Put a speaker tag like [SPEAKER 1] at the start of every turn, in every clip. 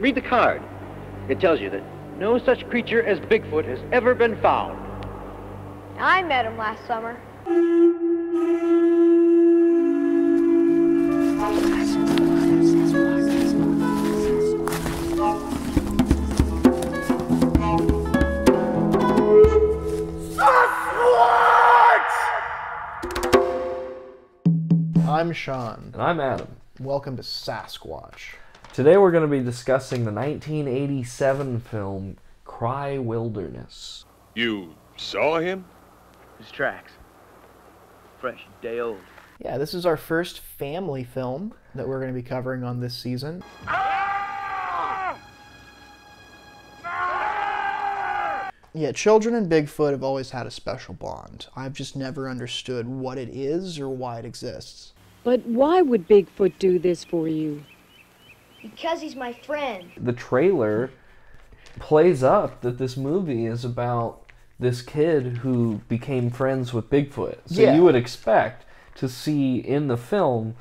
[SPEAKER 1] Read the card. It tells you that no such creature as Bigfoot has ever been found.
[SPEAKER 2] I met him last summer.
[SPEAKER 3] I'm Sean.
[SPEAKER 4] And I'm Adam.
[SPEAKER 3] Welcome to SasqWatch.
[SPEAKER 4] Today we're going to be discussing the 1987 film Cry Wilderness.
[SPEAKER 5] You saw him?
[SPEAKER 1] His tracks. Fresh, day old.
[SPEAKER 3] Yeah, this is our first family film that we're going to be covering on this season. Yeah, children and Bigfoot have always had a special bond. I've just never understood what it is or why it exists.
[SPEAKER 6] But why would Bigfoot do this for you?
[SPEAKER 2] Because he's my friend.
[SPEAKER 4] The trailer plays up that this movie is about this kid who became friends with Bigfoot. So
[SPEAKER 3] Yeah.
[SPEAKER 4] you would expect to see in the film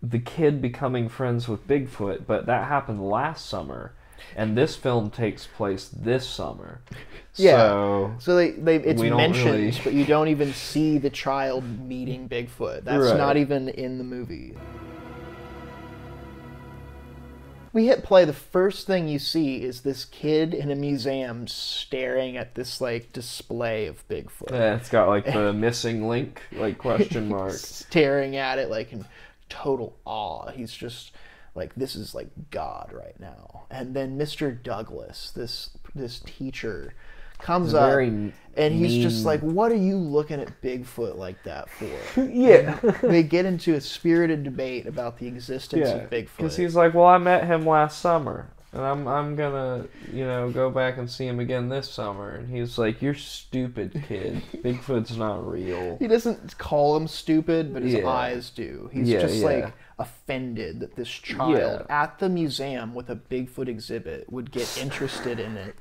[SPEAKER 4] the kid becoming friends with Bigfoot, but that happened last summer. And this film takes place this summer.
[SPEAKER 3] Yeah, so it's
[SPEAKER 4] we don't
[SPEAKER 3] mentioned,
[SPEAKER 4] really-
[SPEAKER 3] but you don't even see the child meeting Bigfoot. That's
[SPEAKER 4] Right.
[SPEAKER 3] not even in the movie. We hit play, the first thing you see is this kid in a museum staring at this, like, display of Bigfoot.
[SPEAKER 4] Yeah, it's got like the missing link, like question mark.
[SPEAKER 3] Staring at it, like, in total awe. He's just like, this is like God right now. And then Mr. Douglas, this teacher, comes up
[SPEAKER 4] Very
[SPEAKER 3] and he's just
[SPEAKER 4] mean.
[SPEAKER 3] like, what are you looking at Bigfoot like that for?
[SPEAKER 4] Yeah.
[SPEAKER 3] They get into a spirited debate about the existence of Bigfoot.
[SPEAKER 4] Because he's like, well, I met him last summer, and I'm gonna, go back and see him again this summer. And he's like, you're stupid, kid. Bigfoot's not real.
[SPEAKER 3] He doesn't call him stupid, but his
[SPEAKER 4] Yeah.
[SPEAKER 3] eyes do. He's
[SPEAKER 4] Yeah,
[SPEAKER 3] just
[SPEAKER 4] yeah.
[SPEAKER 3] like offended that this child at the museum with a Bigfoot exhibit would get interested in it.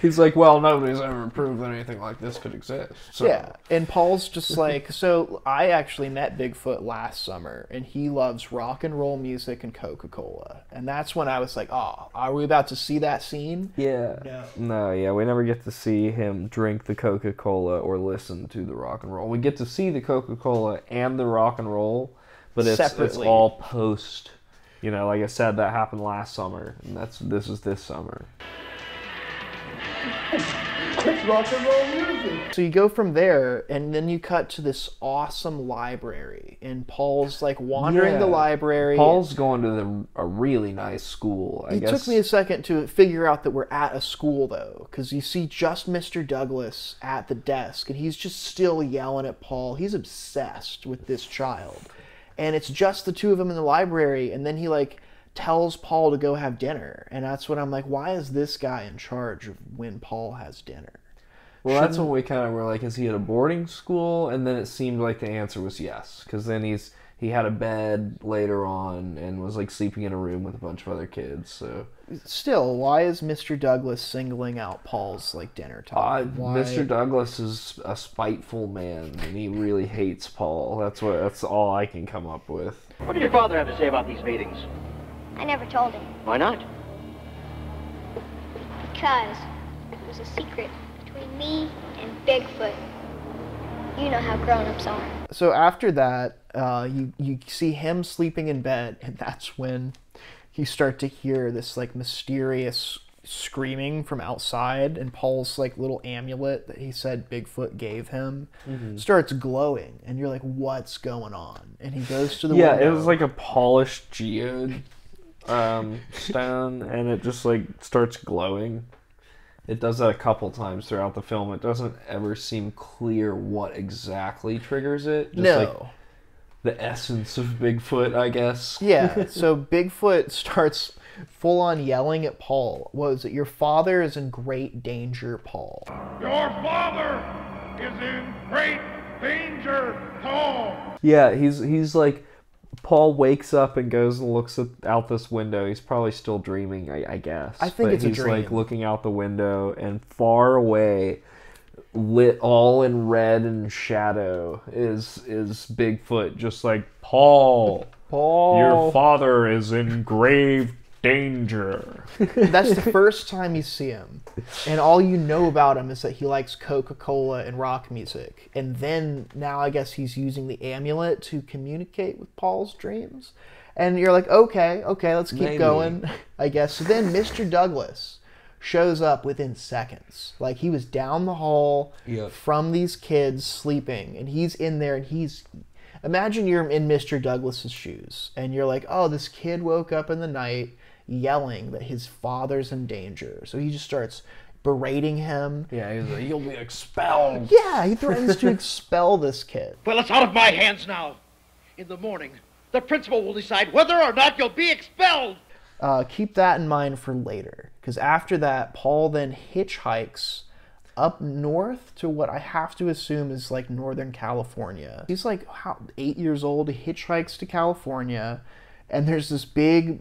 [SPEAKER 4] He's like, well, nobody's ever proved that anything like this could exist. So.
[SPEAKER 3] Yeah, and Paul's just like, so I actually met Bigfoot last summer, and he loves rock and roll music and Coca-Cola. And that's when I was like, oh, are we about to see that scene?
[SPEAKER 4] Yeah. No, yeah, we never get to see him drink the Coca-Cola or listen to the rock and roll. We get to see the Coca-Cola and the rock and roll, but it's
[SPEAKER 3] Separately.
[SPEAKER 4] all post. Like I said, that happened last summer, and this is this summer.
[SPEAKER 3] So you go from there, and then you cut to this awesome library, and Paul's like wandering the library.
[SPEAKER 4] Paul's going to a really nice school, I guess.
[SPEAKER 3] It took me a second to figure out that we're at a school, though, because you see just Mr. Douglas at the desk, and he's just still yelling at Paul. He's obsessed with this child. And it's just the two of them in the library, and then he, like, tells Paul to go have dinner. And that's when I'm like, why is this guy in charge of when Paul has dinner?
[SPEAKER 4] Well, that's when we kind of were like, is he at a boarding school? And then it seemed like the answer was yes, because then he had a bed later on and was like sleeping in a room with a bunch of other kids. So
[SPEAKER 3] Still, why is Mr. Douglas singling out Paul's like dinner time?
[SPEAKER 4] Mr. Douglas is a spiteful man, and he really hates Paul. That's all I can come up with.
[SPEAKER 1] What did your father have to say about these meetings?
[SPEAKER 2] I never told him.
[SPEAKER 1] Why not?
[SPEAKER 2] Because it was a secret between me and Bigfoot. You know how grown-ups are.
[SPEAKER 3] So after that, you see him sleeping in bed, and that's when you start to hear this like mysterious screaming from outside, and Paul's like little amulet that he said Bigfoot gave him starts glowing, and you're like, what's going on? And he goes to the window.
[SPEAKER 4] It was like a polished geode stone, and it just like starts glowing. It does that a couple times throughout the film. It doesn't ever seem clear what exactly triggers it. Just
[SPEAKER 3] No.
[SPEAKER 4] like the essence of Bigfoot, I guess.
[SPEAKER 3] Yeah, so Bigfoot starts full on yelling at Paul. What was it? Your father is in great danger, Paul.
[SPEAKER 5] Your father is in great danger, Paul.
[SPEAKER 4] Yeah, he's like, Paul wakes up and goes and looks out this window. He's probably still dreaming, I guess.
[SPEAKER 3] I think it's a
[SPEAKER 4] he's
[SPEAKER 3] dream.
[SPEAKER 4] like looking out the window, and far away, lit all in red and shadow, is Bigfoot, just like, Paul,
[SPEAKER 3] Paul.
[SPEAKER 4] your father is in grave danger.
[SPEAKER 3] That's the first time you see him. And all you know about him is that he likes Coca-Cola and rock music. And then now I guess he's using the amulet to communicate with Paul's dreams. And you're like, okay, let's keep going, I guess. So then Mr. Douglas shows up within seconds. Like, he was down the hall from these kids sleeping, and he's in there, and he's... Imagine you're in Mr. Douglas's shoes, and you're like, oh, this kid woke up in the night yelling that his father's in danger. So he just starts berating him.
[SPEAKER 4] Yeah, he's like, you'll be expelled.
[SPEAKER 3] Yeah, he threatens to expel this kid.
[SPEAKER 1] Well, it's out of my hands now. In the morning, the principal will decide whether or not you'll be expelled.
[SPEAKER 3] Keep that in mind for later, because after that, Paul then hitchhikes up north to what I have to assume is like Northern California. He's like 8 years old. He hitchhikes to California, and there's this big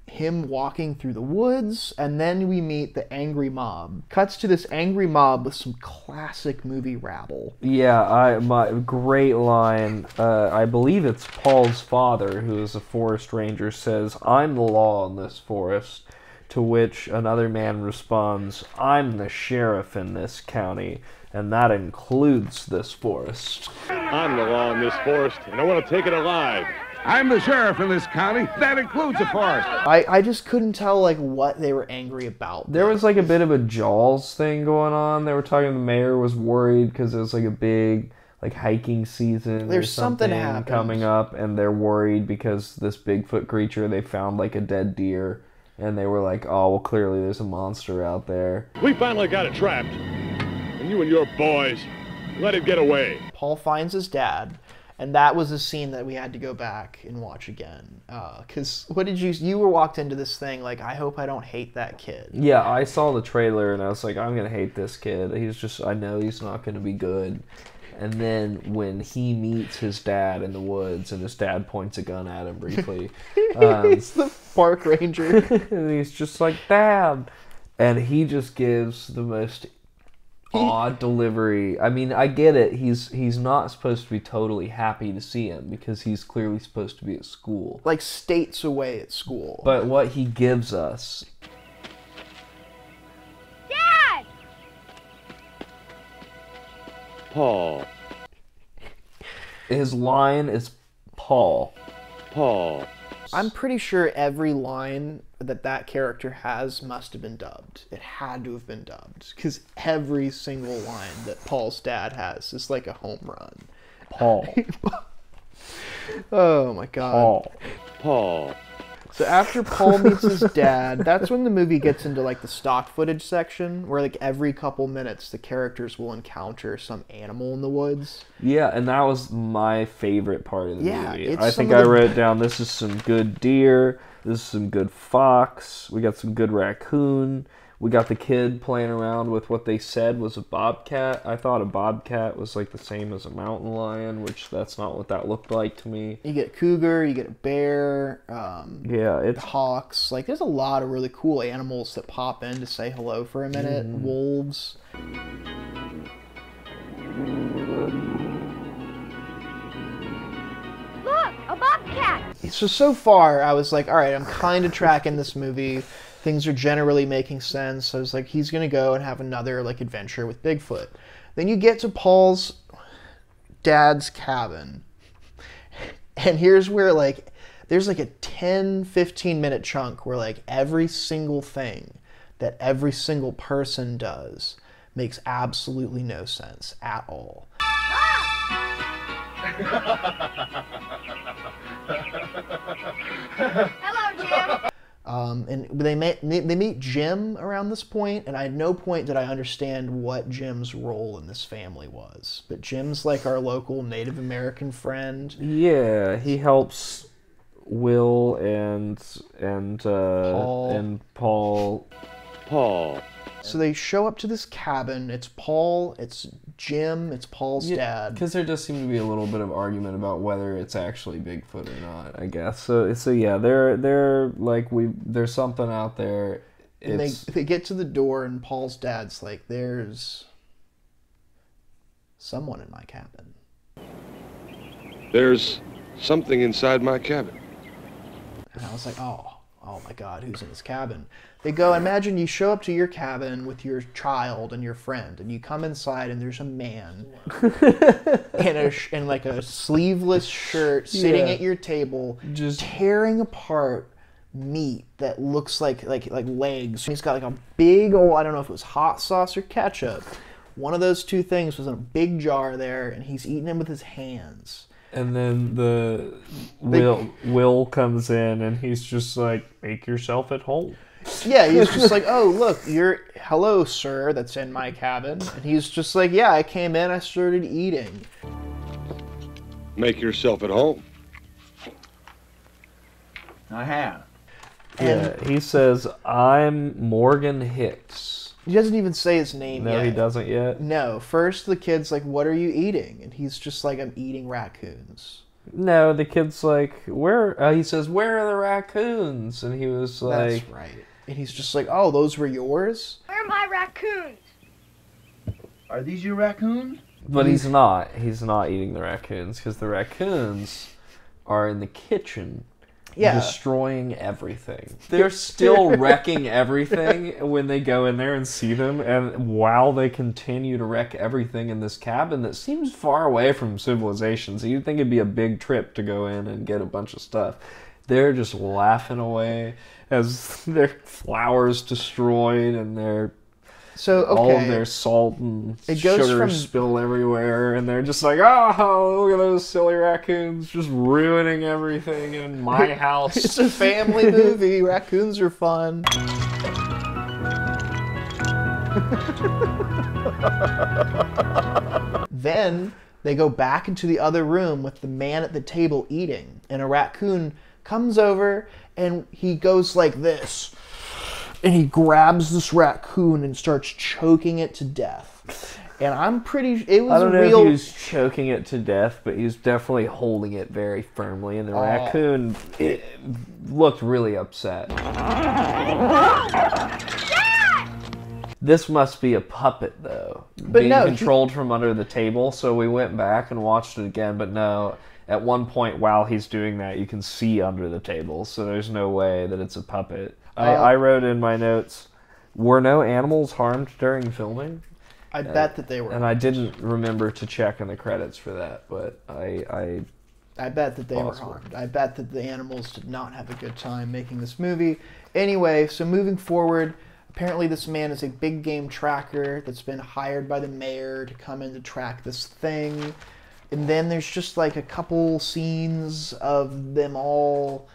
[SPEAKER 3] him walking through the woods, and then we meet the angry mob. Cuts to this angry mob with some classic movie rabble.
[SPEAKER 4] Yeah, my great line. I believe it's Paul's father, who is a forest ranger, says, "I'm the law in this forest." To which another man responds, "I'm the sheriff in this county, and that includes this forest."
[SPEAKER 5] I'm the law in this forest, and I want to take it alive.
[SPEAKER 7] I'm the sheriff in this county. That includes the forest.
[SPEAKER 3] I just couldn't tell like what they were angry about.
[SPEAKER 4] There was like a bit of a Jaws thing going on. They were talking, the mayor was worried because it was like a big like hiking season.
[SPEAKER 3] There's something
[SPEAKER 4] coming up, and they're worried because this Bigfoot creature, they found like a dead deer. And they were like, oh, well, clearly there's a monster out there.
[SPEAKER 5] We finally got it trapped. And you and your boys let it get away.
[SPEAKER 3] Paul finds his dad, and that was a scene that we had to go back and watch again. Because what did you were walked into this thing like, I hope I don't hate that kid.
[SPEAKER 4] Yeah, I saw the trailer, and I was like, I'm going to hate this kid. I know he's not going to be good. And then when he meets his dad in the woods, and his dad points a gun at him briefly.
[SPEAKER 3] It's the park ranger.
[SPEAKER 4] And he's just like, Dad. And he just gives the most odd delivery. I mean, I get it. He's not supposed to be totally happy to see him, because he's clearly supposed to be at school.
[SPEAKER 3] Like states away at school.
[SPEAKER 4] But what he gives us...
[SPEAKER 2] Dad!
[SPEAKER 5] Paul.
[SPEAKER 4] His line is Paul.
[SPEAKER 5] Paul.
[SPEAKER 3] I'm pretty sure every line that character has must have been dubbed. It had to have been dubbed, because every single line that Paul's dad has is like a home run.
[SPEAKER 4] Paul.
[SPEAKER 3] Oh my god.
[SPEAKER 4] Paul.
[SPEAKER 5] Paul.
[SPEAKER 3] So after Paul meets his dad, that's when the movie gets into like the stock footage section, where like every couple minutes the characters will encounter some animal in the woods.
[SPEAKER 4] Yeah, and that was my favorite part of the movie.
[SPEAKER 3] It's
[SPEAKER 4] I think I wrote down, this is some good deer, this is some good fox, we got some good raccoon, we got the kid playing around with what they said was a bobcat. I thought a bobcat was like the same as a mountain lion, which that's not what that looked like to me.
[SPEAKER 3] You get cougar, you get a bear,
[SPEAKER 4] it's
[SPEAKER 3] hawks. Like, there's a lot of really cool animals that pop in to say hello for a minute. Wolves.
[SPEAKER 2] Look, a bobcat!
[SPEAKER 3] So far, I was like, all right, I'm kind of tracking this movie. Things are generally making sense. I was like, he's going to go and have another like adventure with Bigfoot. Then you get to Paul's dad's cabin. And here's where like, there's like a 10-15 minute chunk where like every single thing that every single person does makes absolutely no sense at all.
[SPEAKER 2] Hello, Jim.
[SPEAKER 3] And they meet Jim around this point, and at no point did I understand what Jim's role in this family was. But Jim's like our local Native American friend.
[SPEAKER 4] Yeah, he helps Will and Paul.
[SPEAKER 5] Paul.
[SPEAKER 3] So they show up to this cabin. It's Paul, it's Jim, it's Paul's dad.
[SPEAKER 4] Because there does seem to be a little bit of argument about whether it's actually Bigfoot or not, I guess. So yeah, they're like, there's something out there.
[SPEAKER 3] And they get to the door, and Paul's dad's like, there's someone in my cabin.
[SPEAKER 5] There's something inside my cabin.
[SPEAKER 3] And I was like, oh oh my God, who's in this cabin? They go, imagine you show up to your cabin with your child and your friend, and you come inside and there's a man in like a sleeveless shirt sitting at your table, just tearing apart meat that looks like legs. He's got like a big old, I don't know if it was hot sauce or ketchup. One of those two things was in a big jar there, and he's eating them with his hands. And then Will comes in, and he's just like, make yourself at home. Yeah, he's just like, oh, look, hello, sir, that's in my cabin. And he's just like, yeah, I came in, I started eating.
[SPEAKER 5] Make yourself at home.
[SPEAKER 1] I have.
[SPEAKER 4] Yeah, he says, I'm Morgan Hicks.
[SPEAKER 3] He doesn't even say his name yet.
[SPEAKER 4] No, he doesn't yet?
[SPEAKER 3] No. First, the kid's like, what are you eating? And he's just like, I'm eating raccoons.
[SPEAKER 4] No, the kid's like, where? He says, where are the raccoons? And he was like...
[SPEAKER 3] That's right. And he's just like, oh, those were yours?
[SPEAKER 2] Where are my raccoons?
[SPEAKER 1] Are these your raccoons?
[SPEAKER 4] But he's not. He's not eating the raccoons, because the raccoons are in the kitchen. Yeah. Destroying everything. They're still wrecking everything when they go in there and see them, and while they continue to wreck everything in this cabin that seems far away from civilization, so you'd think it'd be a big trip to go in and get a bunch of stuff. They're just laughing away as their flowers destroyed and their all of their salt and sugar spill everywhere, and they're just like, oh, look at those silly raccoons just ruining everything in my house.
[SPEAKER 3] It's a family movie. Raccoons are fun. Then they go back into the other room with the man at the table eating, and a raccoon comes over and he goes like this. And he grabs this raccoon and starts choking it to death. And I'm pretty... It was
[SPEAKER 4] I don't know if he was choking it to death, but he was definitely holding it very firmly. And the raccoon looked really upset. This must be a puppet, though. But being controlled from under the table. So we went back and watched it again. But no, at one point while he's doing that, you can see under the table. So there's no way that it's a puppet. I wrote in my notes, were no animals harmed during filming?
[SPEAKER 3] I bet that they were.
[SPEAKER 4] And I didn't remember to check in the credits for that, but I
[SPEAKER 3] bet that they were harmed. I bet that the animals did not have a good time making this movie. Anyway, so moving forward, apparently this man is a big game tracker that's been hired by the mayor to come in to track this thing. And then there's just like a couple scenes of them all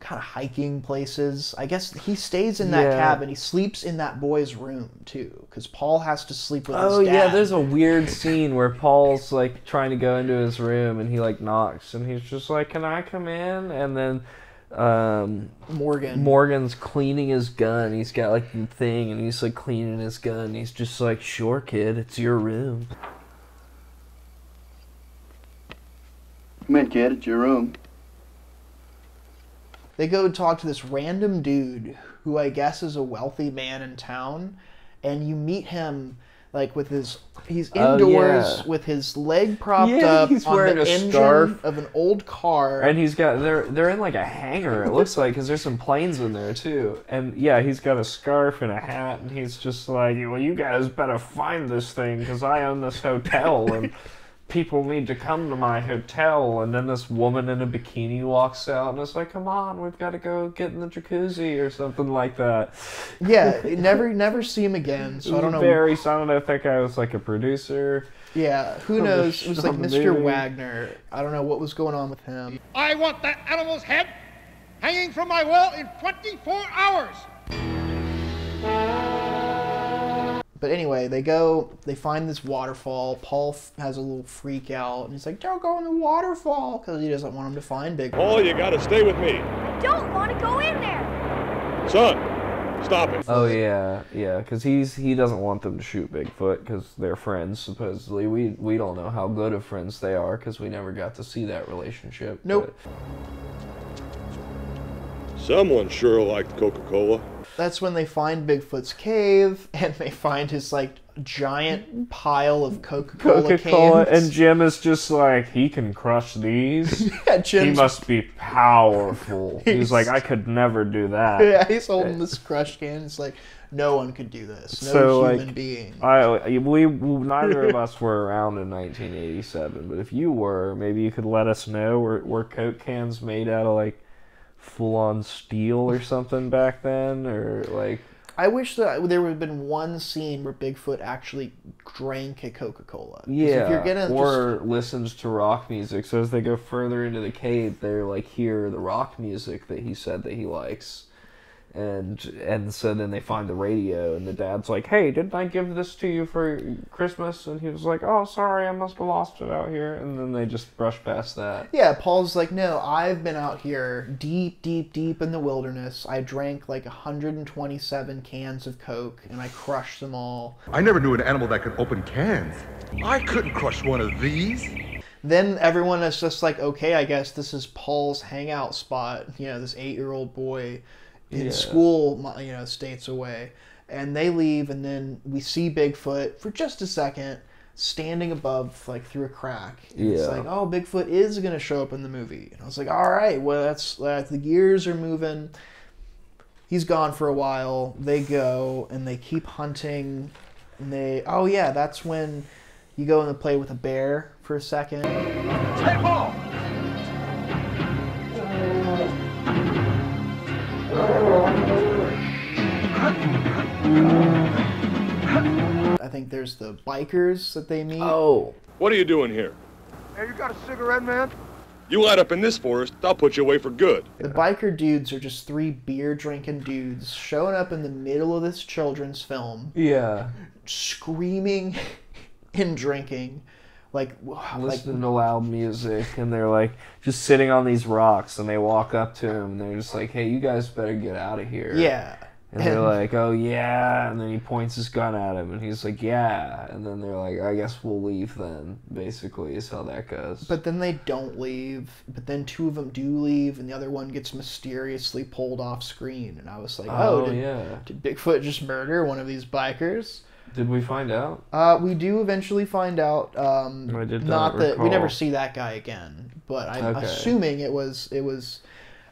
[SPEAKER 3] kind of hiking places. I guess he stays in that cabin. He sleeps in that boy's room too, because Paul has to sleep with his dad. Oh yeah,
[SPEAKER 4] there's a weird scene where Paul's like trying to go into his room and he like knocks and he's just like, can I come in? And then Morgan's cleaning his gun. He's got like the thing and he's like cleaning his gun. He's just like, sure kid, it's your room.
[SPEAKER 1] Come in kid, it's your room.
[SPEAKER 3] They go talk to this random dude who I guess is a wealthy man in town, and you meet him like with he's indoors with his leg propped up
[SPEAKER 4] he's
[SPEAKER 3] on
[SPEAKER 4] wearing
[SPEAKER 3] the
[SPEAKER 4] a
[SPEAKER 3] engine
[SPEAKER 4] scarf
[SPEAKER 3] of an old car,
[SPEAKER 4] and they're in like a hangar. It looks like, because there's some planes in there too. And yeah, he's got a scarf and a hat, and he's just like, well, you guys better find this thing because I own this hotel and people need to come to my hotel. And then this woman in a bikini walks out and it's like, come on, we've got to go get in the jacuzzi or something like that.
[SPEAKER 3] Yeah, never see him again. So I don't know.
[SPEAKER 4] So I don't know if that guy was like a producer.
[SPEAKER 3] Yeah, who knows? It was like Mr. Wagner. I don't know what was going on with him.
[SPEAKER 8] I want that animal's head hanging from my wall in 24 hours.
[SPEAKER 3] But anyway, they find this waterfall. Paul has a little freak out, and he's like, don't go in the waterfall, because he doesn't want him to find Bigfoot.
[SPEAKER 5] Paul, you gotta stay with me.
[SPEAKER 2] I don't want to go in there.
[SPEAKER 5] Son, stop it.
[SPEAKER 4] Oh, yeah, because he doesn't want them to shoot Bigfoot, because they're friends, supposedly. We don't know how good of friends they are, because we never got to see that relationship.
[SPEAKER 3] Nope.
[SPEAKER 5] Someone sure liked Coca-Cola.
[SPEAKER 3] That's when they find Bigfoot's cave, and they find his, like, giant pile of Coca-Cola cans.
[SPEAKER 4] And Jim is just like, he can crush these?
[SPEAKER 3] Yeah,
[SPEAKER 4] he must be powerful. He's like, I could never do that.
[SPEAKER 3] Yeah, he's holding this crushed can. It's like, no one could do this. No human being.
[SPEAKER 4] Neither of us were around in 1987, but if you were, maybe you could let us know. Were Coke cans made out of, like, full-on steel or something back then? Or, like...
[SPEAKER 3] I wish that there would have been one scene where Bigfoot actually drank a Coca-Cola.
[SPEAKER 4] Yeah,
[SPEAKER 3] if you're gonna
[SPEAKER 4] or listens to rock music. So as they go further into the cave, they're like, hear the rock music that he said that he likes. And so then they find the radio, and the dad's like, hey, didn't I give this to you for Christmas? And he was like, oh, sorry, I must have lost it out here. And then they just brush past that.
[SPEAKER 3] Yeah, Paul's like, no, I've been out here deep, deep, deep in the wilderness. I drank like 127 cans of Coke, and I crushed them all.
[SPEAKER 7] I never knew an animal that could open cans. I couldn't crush one of these.
[SPEAKER 3] Then everyone is just like, okay, I guess this is Paul's hangout spot. You know, this 8-year-old boy in school, you know, states away. And they leave, and then we see Bigfoot for just a second standing above, like, through a crack. And it's like, oh, Bigfoot is going to show up in the movie. And I was like, all right, well, that's the gears are moving. He's gone for a while. They go, and they keep hunting. And oh, yeah, that's when you go and play with a bear for a second.
[SPEAKER 7] Hey, Paul!
[SPEAKER 3] I think there's the bikers that they meet.
[SPEAKER 4] Oh.
[SPEAKER 5] What are you doing here?
[SPEAKER 7] Hey, you got a cigarette, man?
[SPEAKER 5] You light up in this forest, I'll put you away for good.
[SPEAKER 3] The biker dudes are just 3 beer-drinking dudes showing up in the middle of this children's film.
[SPEAKER 4] Yeah.
[SPEAKER 3] Screaming and drinking.
[SPEAKER 4] Listening to loud music, and they're like just sitting on these rocks, and they walk up to him, and they're just like, hey, you guys better get out of here.
[SPEAKER 3] Yeah.
[SPEAKER 4] And they're like, oh, yeah, and then he points his gun at him, and he's like, yeah, and then they're like, I guess we'll leave then, basically, is how that goes.
[SPEAKER 3] But then they don't leave, but then 2 of them do leave, and the other one gets mysteriously pulled off screen, and I was like, did Bigfoot just murder one of these bikers?
[SPEAKER 4] Did we find out?
[SPEAKER 3] We do eventually find out.
[SPEAKER 4] I did
[SPEAKER 3] not that
[SPEAKER 4] recall.
[SPEAKER 3] we never see that guy again, but I'm assuming it was.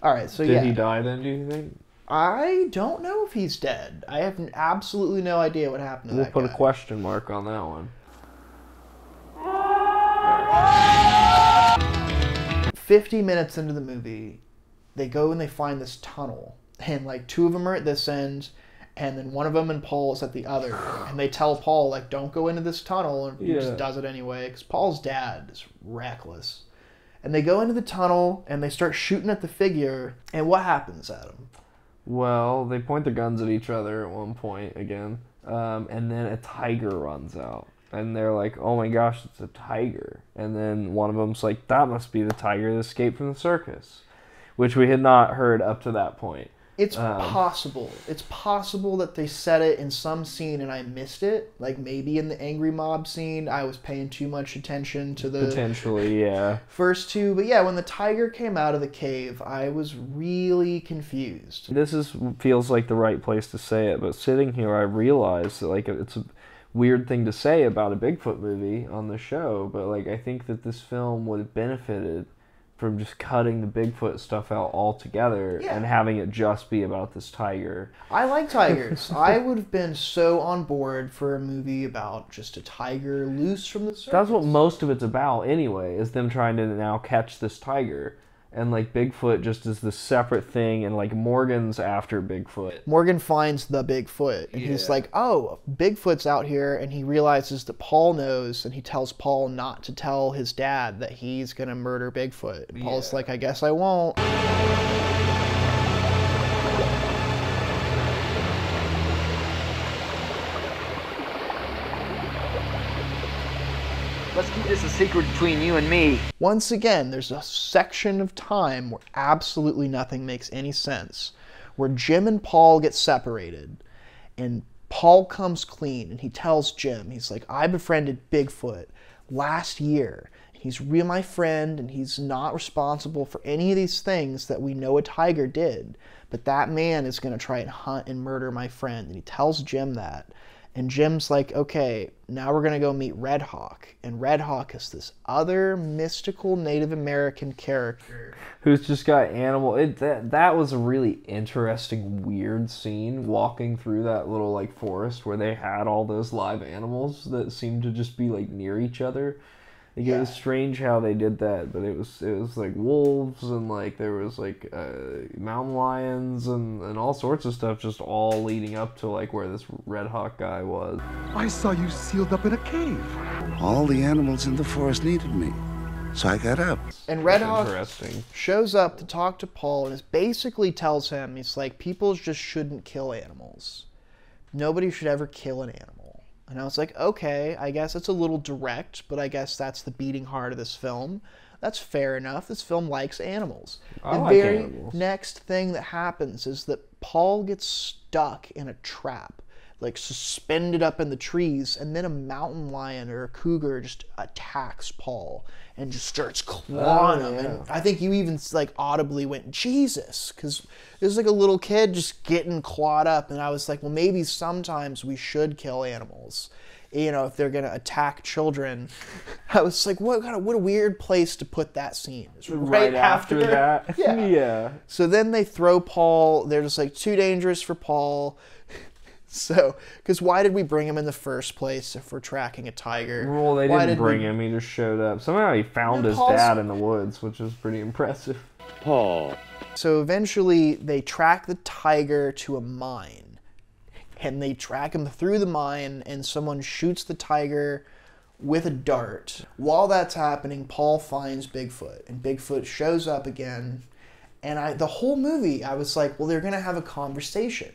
[SPEAKER 3] All right, so
[SPEAKER 4] Did he die then? Do you think?
[SPEAKER 3] I don't know if he's dead. I have absolutely no idea what happened to that guy.
[SPEAKER 4] We'll put a question mark on that one.
[SPEAKER 3] 50 minutes into the movie, they go and they find this tunnel, and like 2 of them are at this end, and then one of them and Paul is at the other, and they tell Paul, like, don't go into this tunnel, and he just does it anyway, because Paul's dad is reckless. And they go into the tunnel, and they start shooting at the figure, and what happens, Adam?
[SPEAKER 4] Well, they point their guns at each other at one point again, and then a tiger runs out. And they're like, oh my gosh, it's a tiger. And then one of them's like, that must be the tiger that escaped from the circus, which we had not heard up to that point.
[SPEAKER 3] It's possible. It's possible that they said it in some scene and I missed it. Like maybe in the angry mob scene, I was paying too much attention to the
[SPEAKER 4] potentially, yeah,
[SPEAKER 3] first 2. But yeah, when the tiger came out of the cave, I was really confused.
[SPEAKER 4] This feels like the right place to say it, but sitting here, I realized that like it's a weird thing to say about a Bigfoot movie on the show, but like I think that this film would have benefited from just cutting the Bigfoot stuff out altogether and having it just be about this tiger.
[SPEAKER 3] I like tigers. I would have been so on board for a movie about just a tiger loose from the circus.
[SPEAKER 4] That's what most of it's about anyway, is them trying to now catch this tiger. And like Bigfoot just is this separate thing, and like Morgan's after Bigfoot.
[SPEAKER 3] Morgan finds the Bigfoot, and he's like, oh, Bigfoot's out here, and he realizes that Paul knows, and he tells Paul not to tell his dad that he's gonna murder Bigfoot. And Paul's like, I guess I won't.
[SPEAKER 9] Let's keep this a secret between you and me.
[SPEAKER 3] Once again, there's a section of time where absolutely nothing makes any sense, where Jim and Paul get separated, and Paul comes clean, and he tells Jim, he's like, I befriended Bigfoot last year. He's really my friend, and he's not responsible for any of these things that we know a tiger did. But that man is going to try and hunt and murder my friend. And he tells Jim that. And Jim's like, okay, now we're going to go meet Red Hawk. And Red Hawk is this other mystical Native American character.
[SPEAKER 4] Who's just got animal... That was a really interesting, weird scene, walking through that little, like, forest where they had all those live animals that seemed to just be, like, near each other. Like, it was strange how they did that, but it was like wolves and like there was like mountain lions and all sorts of stuff, just all leading up to like where this Red Hawk guy was.
[SPEAKER 7] I saw you sealed up in a cave.
[SPEAKER 10] All the animals in the forest needed me, so I got up.
[SPEAKER 3] And Red Hawk shows up to talk to Paul and basically tells him, he's like, people just shouldn't kill animals. Nobody should ever kill an animal. And I was like, okay, I guess it's a little direct, but I guess that's the beating heart of this film. That's fair enough. This film likes animals. The very next thing that happens is that Paul gets stuck in a trap, like suspended up in the trees, and then a mountain lion or a cougar just attacks Paul and just starts clawing him. And I think you even like audibly went, Jesus, because it was like a little kid just getting clawed up. And I was like, well, maybe sometimes we should kill animals, you know, if they're going to attack children. I was like, what a weird place to put that scene. It's right after that. Yeah. So then they throw Paul. They're just like, too dangerous for Paul. So, because why did we bring him in the first place if we're tracking a tiger?
[SPEAKER 4] Well, they didn't bring him. He just showed up. Somehow he found his dad in the woods, which is pretty impressive.
[SPEAKER 5] Paul.
[SPEAKER 3] So eventually they track the tiger to a mine. And they track him through the mine, and someone shoots the tiger with a dart. While that's happening, Paul finds Bigfoot. And Bigfoot shows up again. And the whole movie, I was like, well, they're going to have a conversation.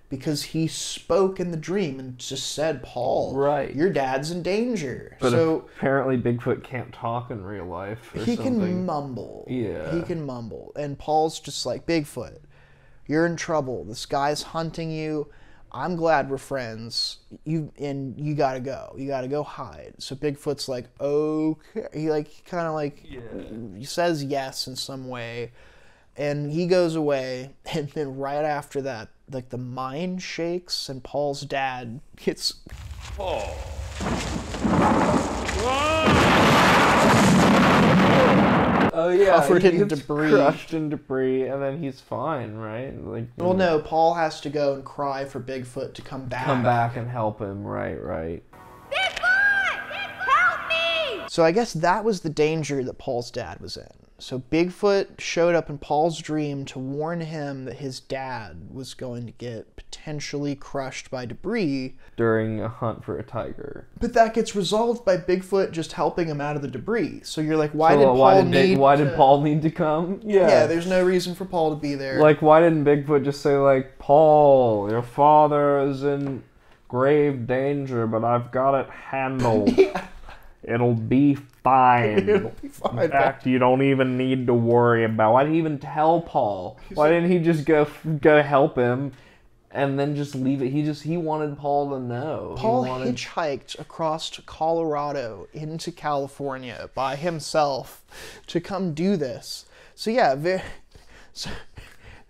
[SPEAKER 3] Because he spoke in the dream and just said, Paul, your dad's in danger.
[SPEAKER 4] But so apparently Bigfoot can't talk in real life or
[SPEAKER 3] he
[SPEAKER 4] something.
[SPEAKER 3] Can mumble.
[SPEAKER 4] Yeah.
[SPEAKER 3] He can mumble. And Paul's just like, Bigfoot, you're in trouble. This guy's hunting you. I'm glad we're friends. You gotta go. You gotta go hide. So Bigfoot's like, okay. He kind of he says yes in some way. And he goes away, and then right after that, like the mine shakes, and Paul's dad gets covered in debris,
[SPEAKER 4] crushed in debris, and then he's fine, right? Like,
[SPEAKER 3] well, no, Paul has to go and cry for Bigfoot to come back
[SPEAKER 4] and help him. Right.
[SPEAKER 2] Bigfoot, help me!
[SPEAKER 3] So I guess that was the danger that Paul's dad was in. So Bigfoot showed up in Paul's dream to warn him that his dad was going to get potentially crushed by debris
[SPEAKER 4] during a hunt for a tiger.
[SPEAKER 3] But that gets resolved by Bigfoot just helping him out of the debris. So you're like, why did Paul need to
[SPEAKER 4] come?
[SPEAKER 3] Yeah, there's no reason for Paul to be there.
[SPEAKER 4] Like, why didn't Bigfoot just say, like, Paul, your father is in grave danger, but I've got it handled. It'll be fine.
[SPEAKER 3] It'll be fine.
[SPEAKER 4] In fact, you don't even need to worry about. Why didn't he even tell Paul? Why didn't he just go help him and then just leave it? He wanted Paul to know.
[SPEAKER 3] Paul hitchhiked across Colorado into California by himself to come do this. So yeah,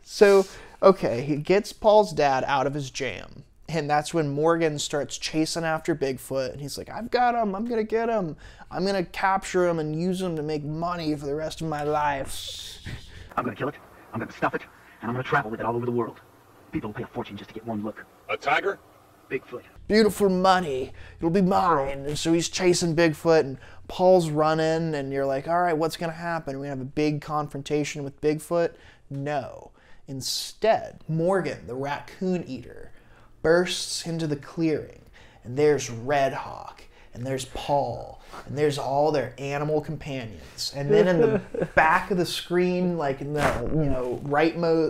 [SPEAKER 3] so okay, he gets Paul's dad out of his jam. And that's when Morgan starts chasing after Bigfoot. And he's like, I've got him. I'm going to get him. I'm going to capture him and use him to make money for the rest of my life.
[SPEAKER 11] I'm going to kill it. I'm going to stuff it. And I'm going to travel with it all over the world. People will pay a fortune just to get one look.
[SPEAKER 5] A tiger?
[SPEAKER 11] Bigfoot.
[SPEAKER 3] Beautiful money. It'll be mine. And so he's chasing Bigfoot. And Paul's running. And you're like, all right, what's going to happen? Are we going to have a big confrontation with Bigfoot? No. Instead, Morgan, the raccoon eater, bursts into the clearing, and there's Red Hawk, and there's Paul, and there's all their animal companions. And then in the back of the screen, like in the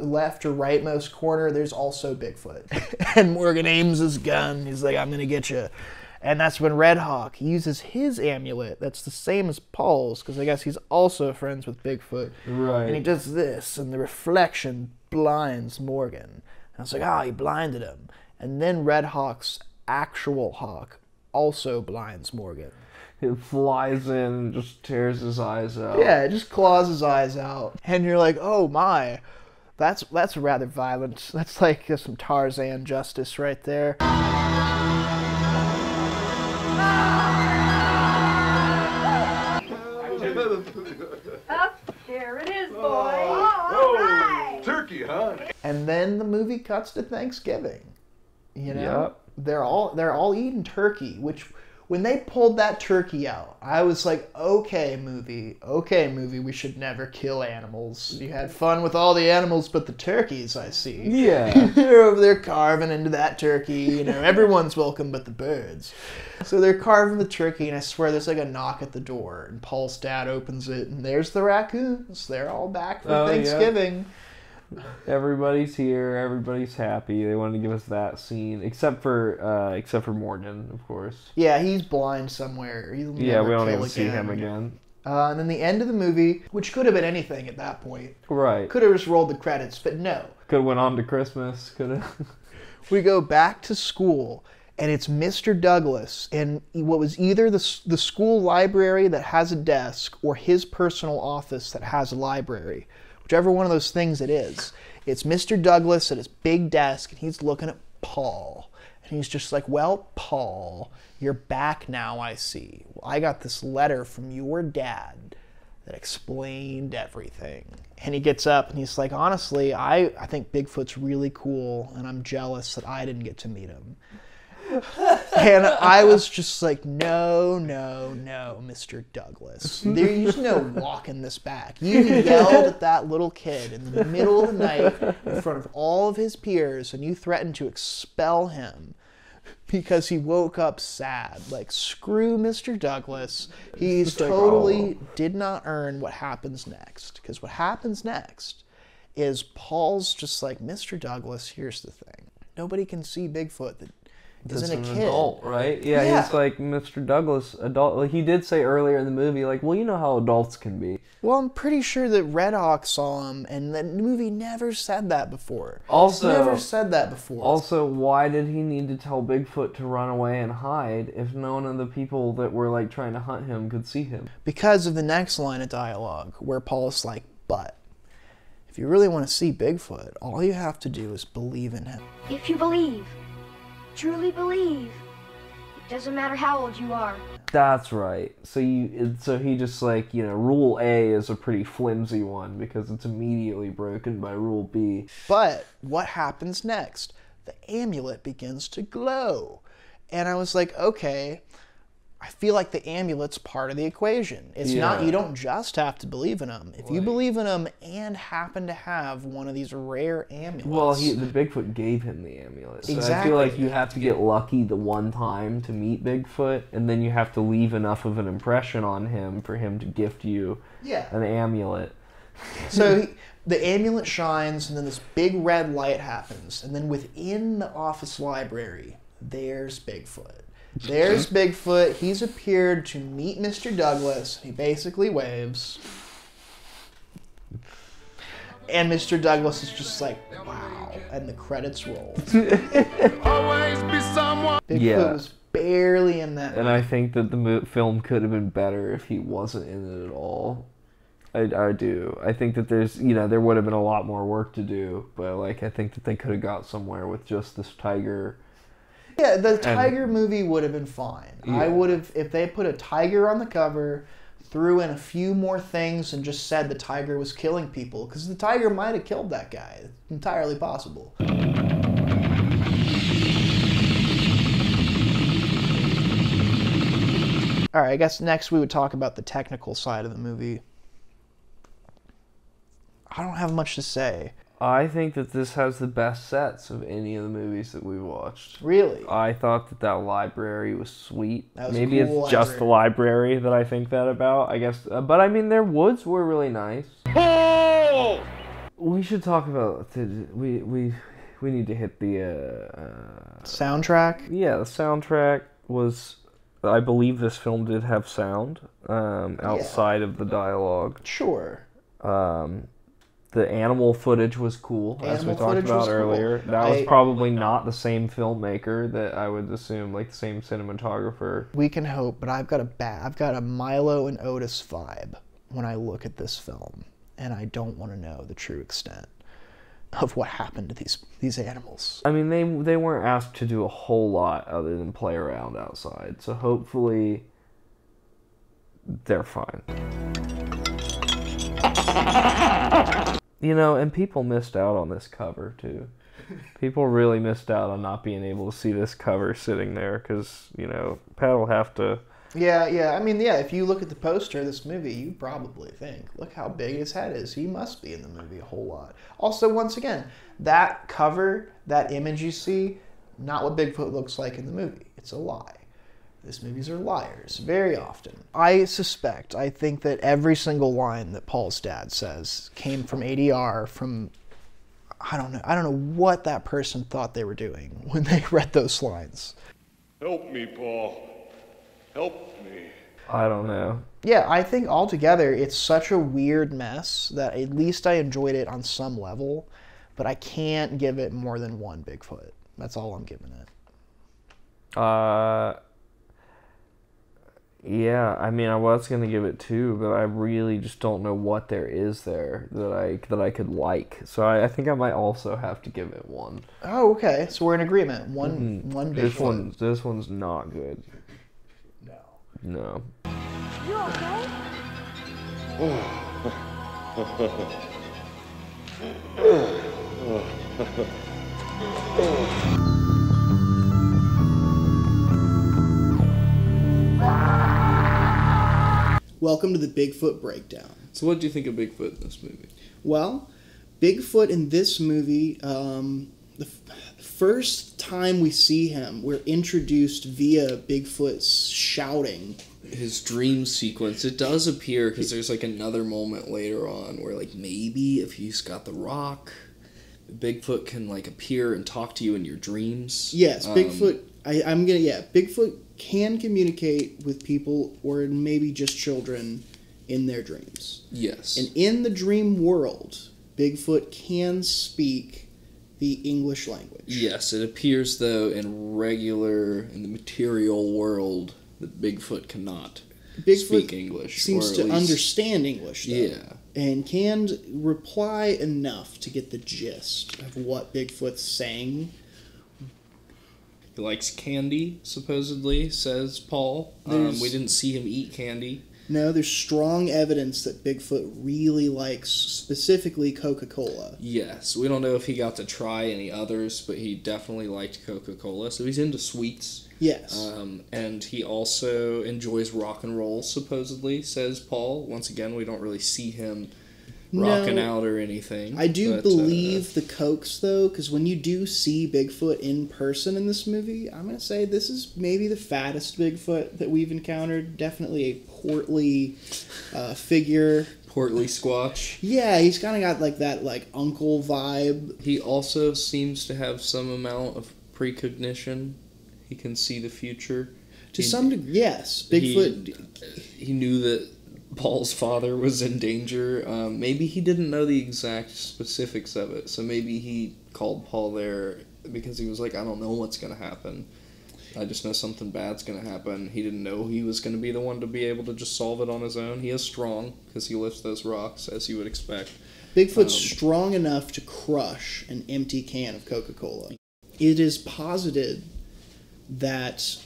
[SPEAKER 3] left or rightmost corner, there's also Bigfoot. And Morgan aims his gun. He's like, I'm gonna get you. And that's when Red Hawk uses his amulet. That's the same as Paul's, because I guess he's also friends with Bigfoot.
[SPEAKER 4] Right.
[SPEAKER 3] And he does this, and the reflection blinds Morgan. And I was like, he blinded him. And then Red Hawk's actual hawk also blinds Morgan.
[SPEAKER 4] It flies in and just tears his eyes out.
[SPEAKER 3] Yeah, it just claws his eyes out. And you're like, oh my, that's rather violent. That's like some Tarzan justice right there.
[SPEAKER 12] Up, here it is, boy. All right.
[SPEAKER 7] Turkey, huh?
[SPEAKER 3] And then the movie cuts to Thanksgiving. You know,
[SPEAKER 4] Yep.
[SPEAKER 3] they're all eating turkey. Which, when they pulled that turkey out, I was like, okay, movie, we should never kill animals. You had fun with all the animals, but the turkeys, I see.
[SPEAKER 4] Yeah.
[SPEAKER 3] They're over there carving into that turkey. You know, everyone's welcome but the birds. So they're carving the turkey, and I swear there's like a knock at the door, and Paul's dad opens it, and there's the raccoons. They're all back for Thanksgiving.
[SPEAKER 4] Yeah. Everybody's here. Everybody's happy. They wanted to give us that scene, except for Morgan, of course.
[SPEAKER 3] Yeah, he's blind somewhere. He'll
[SPEAKER 4] Yeah,
[SPEAKER 3] never
[SPEAKER 4] we don't
[SPEAKER 3] kill
[SPEAKER 4] even see him
[SPEAKER 3] again.
[SPEAKER 4] again.
[SPEAKER 3] And then the end of the movie, which could have been anything at that point.
[SPEAKER 4] Right.
[SPEAKER 3] Could have just rolled the credits, but no.
[SPEAKER 4] Could have went on to Christmas. Could have.
[SPEAKER 3] We go back to school, and it's Mr. Douglas in what was either the school library that has a desk or his personal office that has a library. Whichever one of those things it is. It's Mr. Douglas at his big desk, and he's looking at Paul. And he's just like, well, Paul, you're back now, I see. Well, I got this letter from your dad that explained everything. And he gets up, and he's like, honestly, I think Bigfoot's really cool, and I'm jealous that I didn't get to meet him. And I was just like, no, Mr. Douglas. There's no walking this back. You yelled at that little kid in the middle of the night in front of all of his peers, and you threatened to expel him because he woke up sad. Like, screw Mr. Douglas. He's totally did not earn what happens next. Because what happens next is Paul's just like, Mr. Douglas, here's the thing. Nobody can see Bigfoot that isn't a kid.
[SPEAKER 4] Adult, right? Yeah, he's like Mr. Douglas, adult. Like, he did say earlier in the movie, like, well, you know how adults can be.
[SPEAKER 3] Well, I'm pretty sure that Red Hawk saw him, and the movie never said that before.
[SPEAKER 4] Also,
[SPEAKER 3] never said that before.
[SPEAKER 4] Also, why did he need to tell Bigfoot to run away and hide if none of the people that were like trying to hunt him could see him?
[SPEAKER 3] Because of the next line of dialogue, where Paul's like, but if you really want to see Bigfoot, all you have to do is believe in him.
[SPEAKER 2] If you believe, truly believe, it doesn't matter how old you are.
[SPEAKER 4] That's right. So he just like, you know, rule A is a pretty flimsy one because it's immediately broken by rule B.
[SPEAKER 3] But what happens next? The amulet begins to glow. And I was like, okay, I feel like the amulet's part of the equation. It's not, you don't just have to believe in them. If you believe in them and happen to have one of these rare amulets.
[SPEAKER 4] Well, the Bigfoot gave him the amulet. So
[SPEAKER 3] exactly.
[SPEAKER 4] I feel like you have to get lucky the one time to meet Bigfoot, and then you have to leave enough of an impression on him for him to gift you an amulet.
[SPEAKER 3] So the amulet shines, and then this big red light happens. And then within the office library, there's Bigfoot. There's Bigfoot. He's appeared to meet Mr. Douglas. He basically waves. And Mr. Douglas is just like, wow. And the credits roll.
[SPEAKER 7] Always be someone.
[SPEAKER 3] Bigfoot was barely in that.
[SPEAKER 4] And I think that the film could have been better if he wasn't in it at all. I do. I think that there would have been a lot more work to do. But, like, I think that they could have got somewhere with just this tiger.
[SPEAKER 3] Yeah, the tiger movie would have been fine.
[SPEAKER 4] Yeah.
[SPEAKER 3] I would have, if they put a tiger on the cover, threw in a few more things, and just said the tiger was killing people, because the tiger might have killed that guy. It's entirely possible. All right, I guess next we would talk about the technical side of the movie. I don't have much to say.
[SPEAKER 4] I think that this has the best sets of any of the movies that we've watched.
[SPEAKER 3] Really?
[SPEAKER 4] I thought that library was sweet.
[SPEAKER 3] That was
[SPEAKER 4] Maybe
[SPEAKER 3] a cool
[SPEAKER 4] it's just the library that I think that about, I guess. But I mean, their woods were really nice.
[SPEAKER 5] Oh!
[SPEAKER 4] We should talk about... We need to hit the...
[SPEAKER 3] soundtrack?
[SPEAKER 4] Yeah, the soundtrack was... I believe this film did have sound outside of the dialogue.
[SPEAKER 3] Sure.
[SPEAKER 4] The animal footage was cool, as we talked about earlier. That was probably not the same filmmaker that I would assume, like the same cinematographer.
[SPEAKER 3] We can hope, but I've got a Milo and Otis vibe when I look at this film, and I don't want to know the true extent of what happened to these animals.
[SPEAKER 4] I mean, they weren't asked to do a whole lot other than play around outside, so hopefully they're fine. You know, and people missed out on this cover, too. People really missed out on not being able to see this cover sitting there, because, you know, Pat will have to...
[SPEAKER 3] Yeah, I mean, yeah, if you look at the poster of this movie, you probably think, look how big his head is. He must be in the movie a whole lot. Also, once again, that cover, that image you see, not what Bigfoot looks like in the movie. It's a lie. These movies are liars, very often. I think that every single line that Paul's dad says came from ADR, from, I don't know what that person thought they were doing when they read those lines.
[SPEAKER 5] Help me, Paul. Help me.
[SPEAKER 4] I don't know.
[SPEAKER 3] Yeah, I think altogether it's such a weird mess that at least I enjoyed it on some level, but I can't give it more than one Bigfoot. That's all I'm giving it.
[SPEAKER 4] Yeah, I mean, I was gonna give it 2, but I really just don't know what there is there that I could like. So I think I might also have to give it 1.
[SPEAKER 3] Oh, okay. So we're in agreement. One Bigfoot.
[SPEAKER 4] This one's not good.
[SPEAKER 2] You
[SPEAKER 4] No.
[SPEAKER 2] okay?
[SPEAKER 3] Welcome to the Bigfoot Breakdown.
[SPEAKER 4] So what do you think of Bigfoot in this movie?
[SPEAKER 3] Well, Bigfoot in this movie, the first time we see him, we're introduced via Bigfoot's shouting.
[SPEAKER 13] His dream sequence, it does appear, because there's like another moment later on where like maybe if he's got the rock, Bigfoot can like appear and talk to you in your dreams.
[SPEAKER 3] Yes, Bigfoot, Bigfoot can communicate with people or maybe just children in their dreams.
[SPEAKER 13] Yes.
[SPEAKER 3] And in the dream world, Bigfoot can speak the English language.
[SPEAKER 13] Yes, it appears though in the material world that Bigfoot cannot speak English.
[SPEAKER 3] Seems to understand English though.
[SPEAKER 13] Yeah.
[SPEAKER 3] And can reply enough to get the gist of what Bigfoot's saying.
[SPEAKER 13] He likes candy, supposedly, says Paul. We didn't see him eat candy.
[SPEAKER 3] No, there's strong evidence that Bigfoot really likes, specifically Coca-Cola.
[SPEAKER 13] Yes, we don't know if he got to try any others, but he definitely liked Coca-Cola, so he's into sweets.
[SPEAKER 3] Yes.
[SPEAKER 13] And he also enjoys rock and roll, supposedly, says Paul. Once again, we don't really see him rocking out or anything.
[SPEAKER 3] I do believe the Cokes, though, because when you do see Bigfoot in person in this movie, I'm going to say this is maybe the fattest Bigfoot that we've encountered. Definitely a portly figure.
[SPEAKER 13] Portly Squatch.
[SPEAKER 3] Yeah, he's kind of got like that like uncle vibe.
[SPEAKER 13] He also seems to have some amount of precognition. He can see the future.
[SPEAKER 3] To some degree, yes. Bigfoot...
[SPEAKER 13] He knew that Paul's father was in danger. Maybe he didn't know the exact specifics of it, so maybe he called Paul there because he was like, I don't know what's going to happen. I just know something bad's going to happen. He didn't know he was going to be the one to be able to just solve it on his own. He is strong because he lifts those rocks, as you would expect.
[SPEAKER 3] Bigfoot's strong enough to crush an empty can of Coca-Cola. It is posited that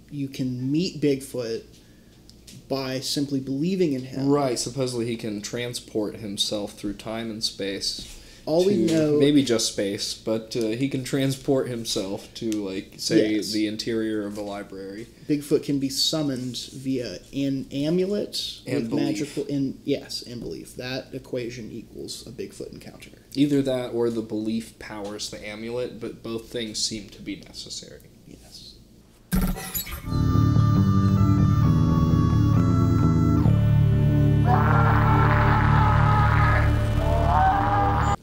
[SPEAKER 3] you can meet Bigfoot by simply believing in him.
[SPEAKER 13] Right, supposedly he can transport himself through time and space.
[SPEAKER 3] All we know...
[SPEAKER 13] Maybe just space, but he can transport himself to, like, say, the interior of a library.
[SPEAKER 3] Bigfoot can be summoned via an amulet
[SPEAKER 13] and
[SPEAKER 3] with magical... and belief. That equation equals a Bigfoot encounter.
[SPEAKER 13] Either that or the belief powers the amulet, but both things seem to be necessary.
[SPEAKER 3] Yes.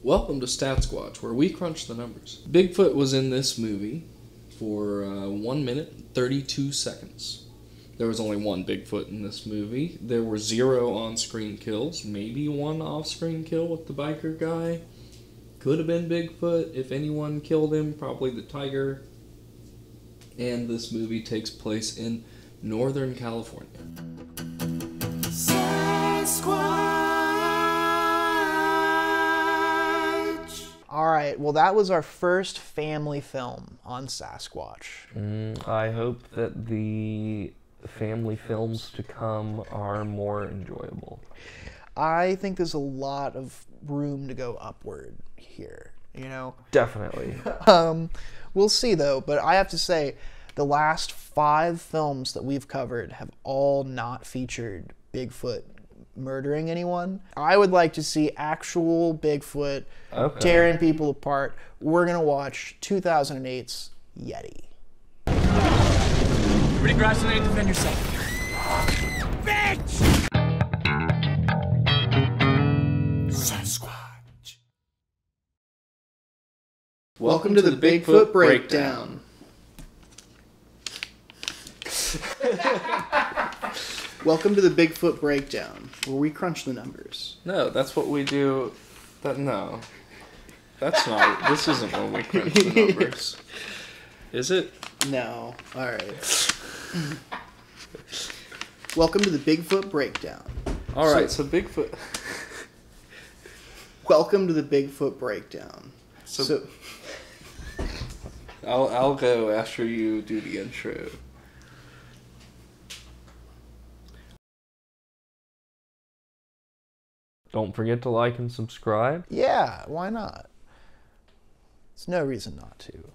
[SPEAKER 13] Welcome to SasqWatch, where we crunch the numbers. Bigfoot was in this movie for 1 minute, 32 seconds. There was only one Bigfoot in this movie. There were 0 on-screen kills. Maybe 1 off-screen kill with the biker guy. Could have been Bigfoot. If anyone killed him, probably the tiger. And this movie takes place in Northern California.
[SPEAKER 3] All right, well, that was our first family film on SasqWatch.
[SPEAKER 4] I hope that the family films to come are more enjoyable.
[SPEAKER 3] I think there's a lot of room to go upward here, you know?
[SPEAKER 4] Definitely.
[SPEAKER 3] We'll see, though, but I have to say, the last 5 films that we've covered have all not featured Bigfoot murdering anyone. I would like to see actual Bigfoot tearing people apart. We're going to watch 2008's Yeti.
[SPEAKER 14] Ready, grass and defend yourself. Bitch! SasqWatch.
[SPEAKER 3] Welcome to the Bigfoot Breakdown. Welcome to the Bigfoot Breakdown, where we crunch the numbers.
[SPEAKER 13] No, that's what we do. No. That's not. This isn't when we crunch the numbers. Is it?
[SPEAKER 3] No. All right. Welcome to the Bigfoot Breakdown.
[SPEAKER 13] All right, so Bigfoot.
[SPEAKER 3] Welcome to the Bigfoot Breakdown. So
[SPEAKER 13] I'll go after you do the intro.
[SPEAKER 4] Don't forget to like and subscribe.
[SPEAKER 3] Yeah, why not? There's no reason not to.